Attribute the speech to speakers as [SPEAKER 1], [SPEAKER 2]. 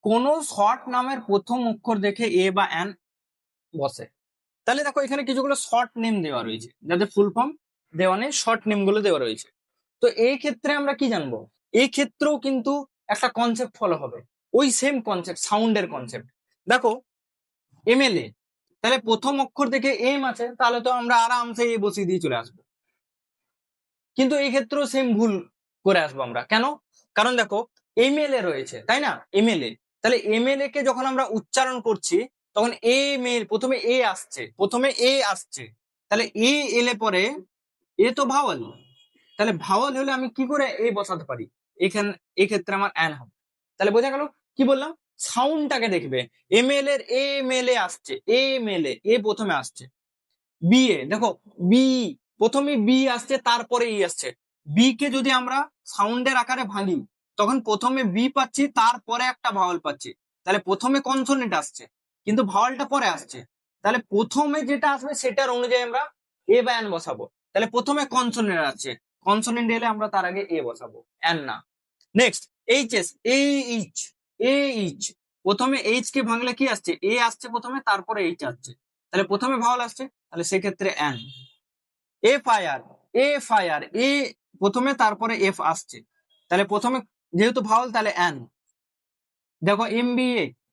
[SPEAKER 1] কোন শর্ট নামের প্রথম অক্ষর দেখে এ বা এন বসে। তাহলে দেখো এখানে কিছুগুলো শর্ট নেম দেওয়া রয়েছে, যাদের ফুল ফর্ম দেওয়া নেই, শর্ট নেম গুলো দেওয়া রয়েছে। তো এই ক্ষেত্রে আমরা কি জানবো, এই ক্ষেত্রেও কিন্তু একটা কনসেপ্ট ফলো হবে, ওই সেম কনসেপ্ট, সাউন্ডের কনসেপ্ট। দেখো এমএলএ, তাহলে প্রথম অক্ষর দেখে এম আছে, তাহলে তো আমরা আরামসে এ বসিয়ে দিয়ে চলে আসবো। কিন্তু এই ক্ষেত্রেও সেম ভুল করে আসবো আমরা, কেন? কারণ দেখো এমএলএ রয়েছে, তাই না? এমএলএ, তাহলে এমএলএ কে যখন আমরা উচ্চারণ করছি তখন এ মেল প্রথমে এ আসছে, প্রথমে এ আসছে, তাহলে এ এলে পরে এ তো ভাওয়াল, তাহলে ভাওয়াল হলে আমি কি করে এ বসাতে পারি? এখানে এক্ষেত্রে আমার অ্যান হবে। তাহলে বোঝা গেল কি বললাম, সাউন্ডটাকে দেখবে। এমএল এর এ মেলে আসছে, এ মেলে এ প্রথমে আসছে। বি এ দেখো, বি প্রথমে বি আসছে, তারপরে ই আসছে। বি কে যদি আমরা সাউন্ডের আকারে ভাঙি, তখন প্রথমে বি পাচ্ছি, তারপরে একটা ভাওয়াল পাচ্ছি। তাহলে প্রথমে কনসোনেন্ট আসছে, কিন্তু ভাওয়ালটা পরে আসছে। তাহলে প্রথমে যেটা আসবে সেটার অনুযায়ী আমরা এ বা এন বসাবো। তাহলে প্রথমে কনসোনেন্ট আসছে, কনসোনেন্ট এলে আমরা তার আগে এ বসাবো, এন না। Next H S, H, H, প্রথমে এইচ কে ভাঙলে কি আসছে? এ আসছে প্রথমে, তারপরে এইচ আসছে, তাহলে প্রথমে ভাওয়াল আসছে, তাহলে সেক্ষেত্রে N. F I R, F I R, এ প্রথমে তারপরে এফ আসছে, তাহলে প্রথমে যেহেতু ভাওয়াল তাহলে এন। দেখো এম বি এইচ,